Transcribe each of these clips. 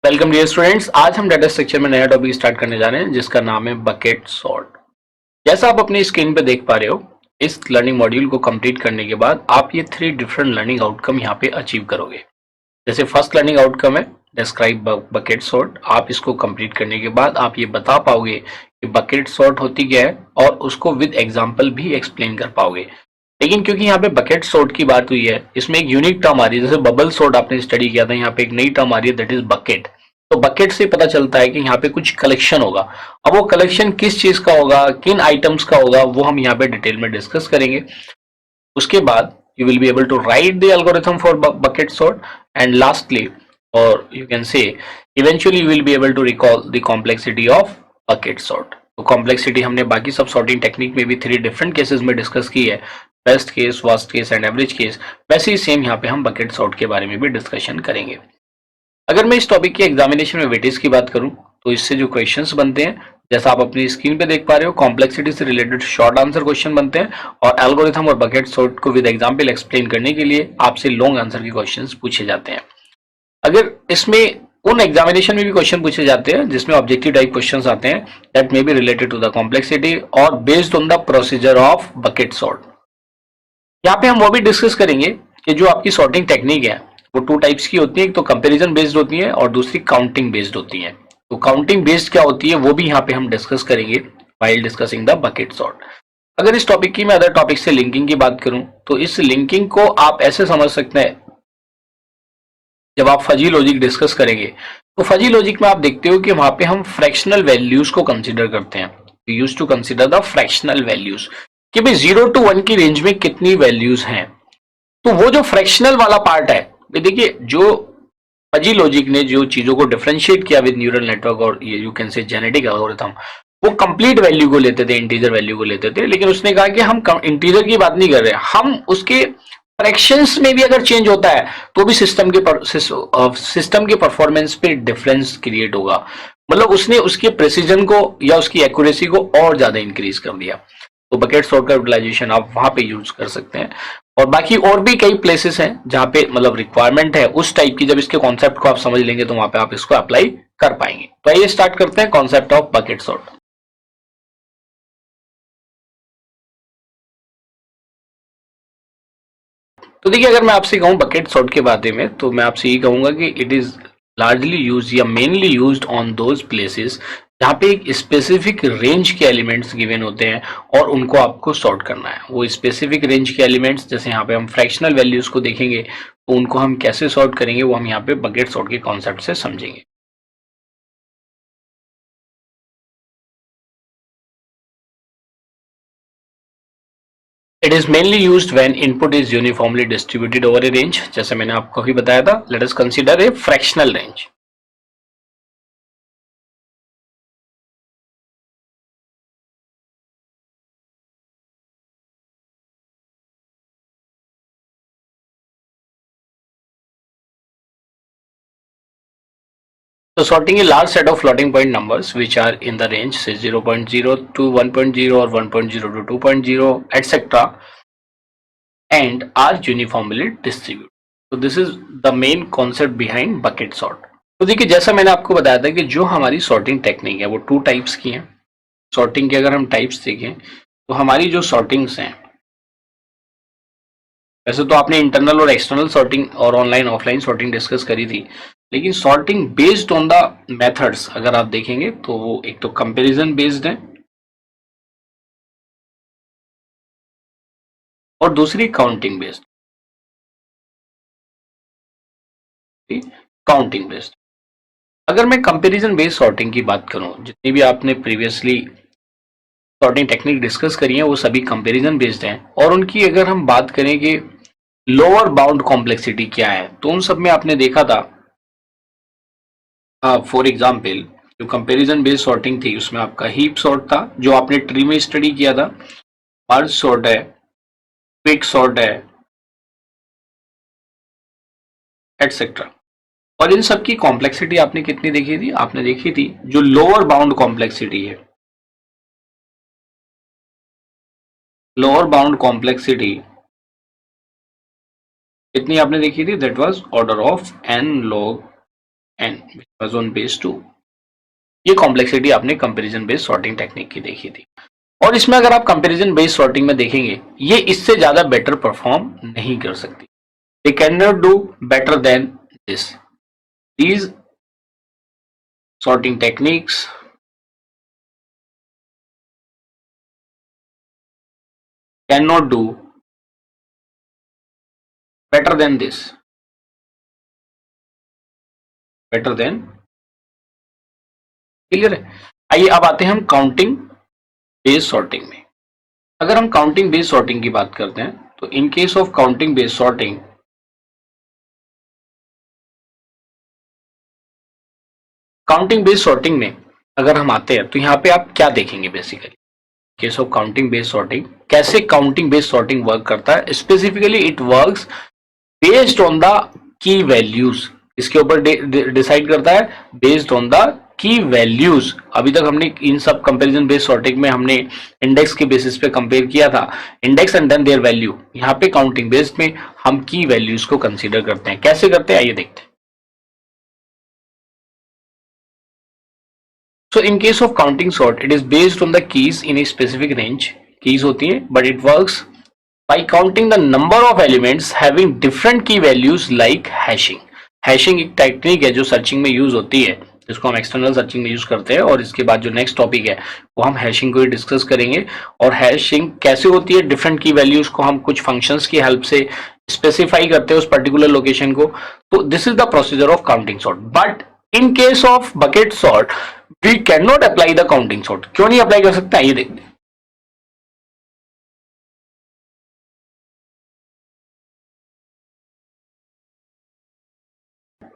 Welcome dear students. आज हम data structure में नया टॉपिक स्टार्ट करने जा रहे हैं जिसका नाम है बकेट सॉर्ट। जैसा आप अपनी स्क्रीन पे देख पा रहे हो, इस लर्निंग मॉड्यूल को कंप्लीट करने के बाद आप ये 3 डिफरेंट लर्निंग आउटकम यहाँ पे अचीव करोगे। जैसे फर्स्ट लर्निंग आउटकम है डिस्क्राइब बकेट सॉर्ट। आप इसको कंप्लीट करने के बाद आप ये बता पाओगे कि बकेट सॉर्ट होती क्या है और उसको विद एग्जाम्पल भी एक्सप्लेन कर पाओगे। लेकिन क्योंकि यहाँ पे बकेट सॉर्ट की बात हुई है, इसमें एक यूनिक टर्म आ रही है। जैसे बबल सॉर्ट आपने स्टडी किया था, यहाँ पे एक नई टर्म आ रही है दैट इज बकेट। तो बकेट से पता चलता है कि यहाँ पे कुछ कलेक्शन होगा। अब वो कलेक्शन किस चीज का होगा, किन आइटम्स का होगा, वो हम यहाँ पे डिटेल में डिस्कस करेंगे। उसके बाद you will be able to write the algorithm for bucket sort, and lastly, or you can say eventually you will be able to recall the complexity of bucket sort। तो complexity हमने बाकी सब sorting technique में भी 3 different cases में discuss की है, best case, worst case and average case. वैसे ही सेम यहाँ पे हम बकेट सॉर्ट के बारे में भी डिस्कशन करेंगे। अगर मैं इस टॉपिक की एग्जामिनेशन में वेटेज की बात करूं तो इससे जो क्वेश्चंस बनते हैं, जैसा आप अपनी स्क्रीन पे देख पा रहे हो, कॉम्प्लेक्सिटी से रिलेटेड शॉर्ट आंसर क्वेश्चन बनते हैं और एल्गोरिथम और बकेट सॉर्ट को विद एग्जांपल एक्सप्लेन करने के लिए आपसे लॉन्ग आंसर के क्वेश्चंस पूछे जाते हैं। अगर इसमें उन एग्जामिनेशन में भी क्वेश्चन पूछे जाते हैं जिसमें ऑब्जेक्टिव टाइप क्वेश्चंस आते हैं that may be related to the complexity और based on the procedure of bucket sort. यहाँ पे हम वो भी डिस्कस करेंगे कि जो आपकी सॉर्टिंग टेक्निक है वो 2 टाइप्स की होती है। एक तो कंपैरिजन बेस्ड होती है और दूसरी काउंटिंग बेस्ड होती है। तो काउंटिंग बेस्ड क्या होती है वो भी यहाँ पे हम डिस्कस करेंगे while discussing the bucket sort. अगर इस टॉपिक की मैं अदर टॉपिक से लिंकिंग की बात करूं तो इस लिंकिंग को आप ऐसे समझ सकते हैं, जब आप फजी लॉजिक डिस्कस करेंगे तो फजी लॉजिक में आप देखते हो कि वहां पे हम फ्रैक्शनल वैल्यूज को कंसिडर करते हैं। We use to consider the fractional values कि भाई 0 to 1 की रेंज में कितनी वैल्यूज हैं। तो वो जो फ्रैक्शनल वाला पार्ट है, देखिए जो फजी लॉजिक ने जो चीजों को डिफरेंशिएट किया विद न्यूरल नेटवर्क और ये you can say genetic algorithm, वो कंप्लीट वैल्यू को लेते थे, इंटीजर वैल्यू को लेते थे। लेकिन उसने कहा कि हम इंटीजर की बात नहीं कर रहे, हम उसके फ्रैक्शंस में भी अगर चेंज होता है तो भी सिस्टम के परफॉर्मेंस पे डिफरेंस क्रिएट होगा। मतलब उसने उसके प्रेसिजन को या उसकी एक्यूरेसी को और ज्यादा इंक्रीज कर दिया। तो बकेट सॉर्ट का यूटिलाइजेशन आप वहां पे यूज कर सकते हैं। और बाकी और भी कई प्लेसेस हैं जहां पे मतलब रिक्वायरमेंट है उस टाइप की। जब इसके कॉन्सेप्ट को आप समझ लेंगे तो वहां पे आप इसको अप्लाई कर पाएंगे। तो आइए स्टार्ट करते हैं कॉन्सेप्ट ऑफ बकेट सॉर्ट। तो देखिए, अगर मैं आपसे कहूं बकेट सॉर्ट के बारे में तो मैं आपसे ये कहूंगा कि इट इज लार्जली यूज या mainly used on those places जहाँ पे एक स्पेसिफिक रेंज के एलिमेंट्स गिवन होते हैं और उनको आपको सॉर्ट करना है। वो स्पेसिफिक रेंज के एलिमेंट्स, जैसे यहाँ पे हम फ्रैक्शनल वैल्यूज को देखेंगे तो उनको हम कैसे सॉर्ट करेंगे वो हम यहाँ पे बकेट सॉर्ट के कॉन्सेप्ट से समझेंगे। It is mainly used when input is uniformly distributed over A range. जैसे मैंने आपको अभी बताया था, let us consider a fractional range. So sorting a large set of floating point numbers which are in the range say 0.0 to 1.0 or 1.0 to 2.0 etc. and are uniformly distributed. So this is the main concept behind bucket sort. तो देखिए, जैसा मैंने आपको बताया था कि जो हमारी सॉर्टिंग टेक्निक है वो 2 टाइप्स की है। सॉर्टिंग के अगर हम टाइप्स देखें तो हमारी जो सॉर्टिंग्स हैं, वैसे तो आपने इंटरनल और एक्सटर्नल सॉर्टिंग और ऑनलाइन ऑफलाइन सॉर्टिंग डिस्कस करी थी, लेकिन sorting based on the methods अगर आप देखेंगे तो वो एक तो कंपैरिजन बेस्ड है और दूसरी काउंटिंग बेस्ड। काउंटिंग बेस्ड, अगर मैं कंपैरिजन बेस्ड सॉर्टिंग की बात करूं, जितनी भी आपने प्रीवियसली सॉर्टिंग टेक्निक डिस्कस करी है वो सभी कंपैरिजन बेस्ड हैं। और उनकी अगर हम बात करें कि लोअर बाउंड कॉम्प्लेक्सिटी क्या है, तो उन सब में आपने देखा था, फॉर एग्जाम्पल जो कंपैरिजन बेस्ड सॉर्टिंग थी उसमें आपका हीप सॉर्ट था जो आपने ट्री में स्टडी किया था, मर्ज सॉर्ट है, क्विक सॉर्ट है, एटसेट्रा। और इन सब की कॉम्प्लेक्सिटी आपने कितनी देखी थी? आपने देखी थी जो लोअर बाउंड कॉम्प्लेक्सिटी है, लोअर बाउंड कॉम्प्लेक्सिटी कितनी आपने देखी थी? That was order of n log n which was on base 2। ये कॉम्प्लेक्सिटी आपने कंपैरिजन बेस्ड सॉर्टिंग टेक्निक की देखी थी। और इसमें अगर आप कंपैरिजन बेस्ड सॉर्टिंग में देखेंगे, ये इससे ज्यादा बेटर परफॉर्म नहीं कर सकती। They can not do better than this. These sorting techniques can not do better than this, better than. Clear है? आइए अब आते हैं हम काउंटिंग बेस्ड सॉर्टिंग में। अगर हम काउंटिंग बेस्ड सॉर्टिंग की बात करते हैं, तो इन case of counting based sorting, counting based sorting में अगर हम आते हैं तो यहाँ पे आप क्या देखेंगे basically case of counting based sorting. कैसे काउंटिंग बेस्ड सॉर्टिंग वर्क करता है? Specifically it works based on the key values. इसके ऊपर डिसाइड करता है based on the key values. अभी तक हमने इन सब कंपैरिजन बेस्ड सॉर्टिंग में हमने इंडेक्स के बेसिस पे कंपेयर किया था, index and then their value. यहाँ पे काउंटिंग बेस्ड में हम की वैल्यूज को कंसीडर करते हैं। कैसे करते हैं आइए देखते हैं। So in case of counting sort, it is based on the keys in a specific range. Keys होती हैं, but it works by counting the number of elements having different key values like hashing. Hashing एक technique है जो searching में use होती है, जिसको हम एक्सटर्नल सर्चिंग में यूज करते हैं। और इसके बाद जो नेक्स्ट टॉपिक है वो हम हैशिंग को ही डिस्कस करेंगे। और हैशिंग कैसे होती है, डिफरेंट की वैल्यूज को हम कुछ फंक्शंस की हेल्प से स्पेसिफाई करते हैं उस पर्टिकुलर लोकेशन को। तो this is the procedure of counting sort. But in case of bucket sort we can not apply the counting sort. क्यों नहीं अप्लाई कर सकते ये देखते हैं।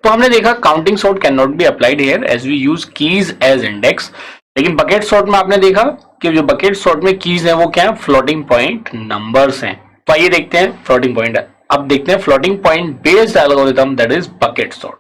तो हमने देखा counting sort can not be applied here as we use keys as index. लेकिन बकेट सॉर्ट में आपने देखा कि जो बकेट सॉर्ट में कीज है वो क्या है, फ्लोटिंग पॉइंट नंबर्स हैं। तो आइए देखते हैं फ्लोटिंग पॉइंट। अब देखते हैं floating point based algorithm that is bucket sort.